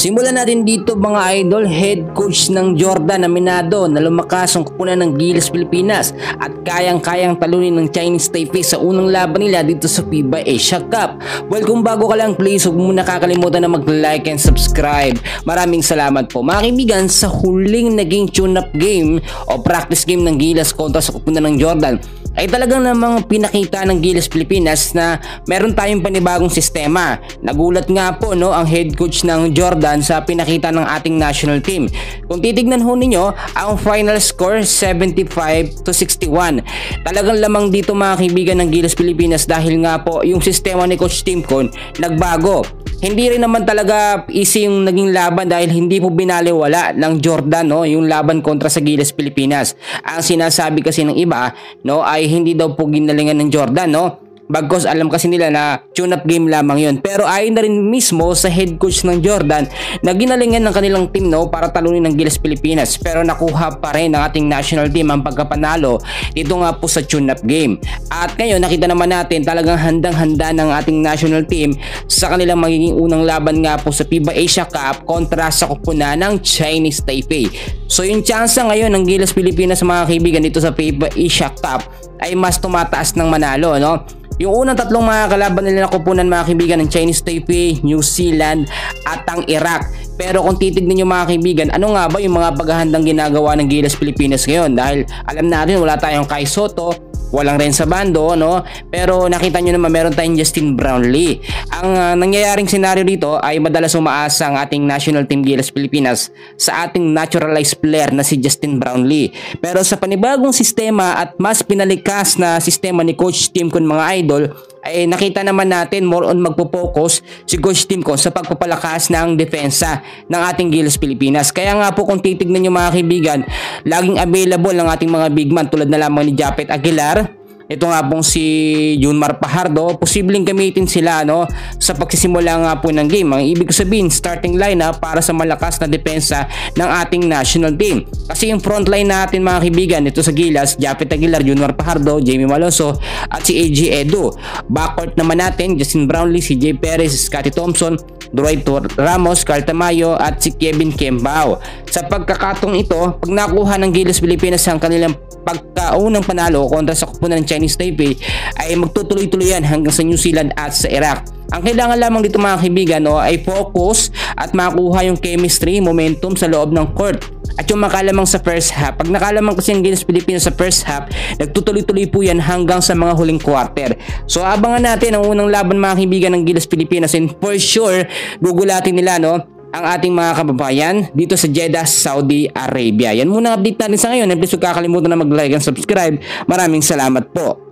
Simulan natin dito mga idol, head coach ng Jordan Aminado na lumakas ang kupunan ng Gilas Pilipinas at kayang-kayang talunin ng Chinese Taipei sa unang laban nila dito sa FIBA Asia Cup. Well, kung bago ka lang, please huwag muna kakalimutan na mag-like and subscribe. Maraming salamat po mga kaibigan. Sa huling naging tune-up game o practice game ng Gilas kontra sa kupunan ng Jordan ay talagang namang pinakita ng Gilas Pilipinas na meron tayong panibagong sistema. Nagulat nga po ang head coach ng Jordan sa pinakita ng ating national team. Kung titignan ho ninyo, ang final score 75-61. Talagang lamang dito mga kaibigan ng Gilas Pilipinas dahil nga po yung sistema ni Coach Timcon nagbago. Hindi rin naman talaga easy yung naging laban dahil hindi po binaliwala ng Jordan yung laban kontra sa Gilas Pilipinas. Ang sinasabi kasi ng iba ay hindi daw po ginalingan ng Jordan bagkos alam kasi nila na tune-up game lamang yun. Pero ayon na rin mismo sa head coach ng Jordan na ginalingan ng kanilang team para talunin ng Gilas Pilipinas. Pero nakuha pa rin ng ating national team ang pagkapanalo dito nga po sa tune-up game. At ngayon nakita naman natin talagang handang-handa ng ating national team sa kanilang magiging unang laban nga po sa FIBA Asia Cup kontra sa kupunan ng Chinese Taipei. So yung chance ngayon ng Gilas Pilipinas mga kaibigan dito sa FIBA Asia Cup ay mas tumataas ng manalo. Yung unang tatlong mga kalaban nila na kupunan mga kaibigan ng Chinese Taipei, New Zealand at ang Iraq. Pero kung titignan nyo mga kaibigan, ano nga ba yung mga paghahandang ginagawa ng Gilas Pilipinas ngayon? Dahil alam natin wala tayong Kai Soto, walang rin sa bando, pero nakita nyo naman meron tayong Justin Brownlee. Ang nangyayaring senaryo dito ay madalas umaasa ang ating national team Gilas Pilipinas sa ating naturalized player na si Justin Brownlee. Pero sa panibagong sistema at mas pinalikas na sistema ni Coach Timcon mga idol, ay nakita naman natin more on magpo-focus si Coach Timcon sa pagpapalakas ng depensa ng ating Gilas Pilipinas. Kaya nga po kung titignan nyo mga kaibigan, laging available ang ating mga big man tulad na lamang ni Japet Aguilar. Ito nga pong si Junmar Pajardo, posibleng gamitin sila sa pagsisimula nga po ng game. Ang ibig sabihin, starting lineup para sa malakas na depensa ng ating national team. Kasi yung front line natin mga kaibigan, ito sa Gilas, Japet Aguilar, Junmar Pajardo, Jamie Malonzo at si AJ Edu. Backcourt naman natin, Justin Brownlee, si Jay Perez, Scottie Thompson, Dwight Ramos, Carl Tamayo at si Kevin Kembao. Sa pagkakatong ito, pag nakuha ng Gilas Pilipinas ang kanilang pagkaunang panalo kontra sa kupunan ng Chinese Taipei ay magtutuloy-tuloy yan hanggang sa New Zealand at sa Iraq. Ang kailangan lamang dito mga kaibigan ay focus at makuha yung chemistry, momentum sa loob ng court at yung makalamang sa first half. Pag nakalamang kasi ang Gilas Pilipinas sa first half, nagtutuloy-tuloy po yan hanggang sa mga huling quarter. So abangan natin ang unang laban mga kaibigan ng Gilas Pilipinas and for sure gugulatin nila ang ating mga kababayan dito sa Jeddah, Saudi Arabia. Yan muna ang update natin sa ngayon. Please huwag kakalimutan na mag-like and subscribe. Maraming salamat po.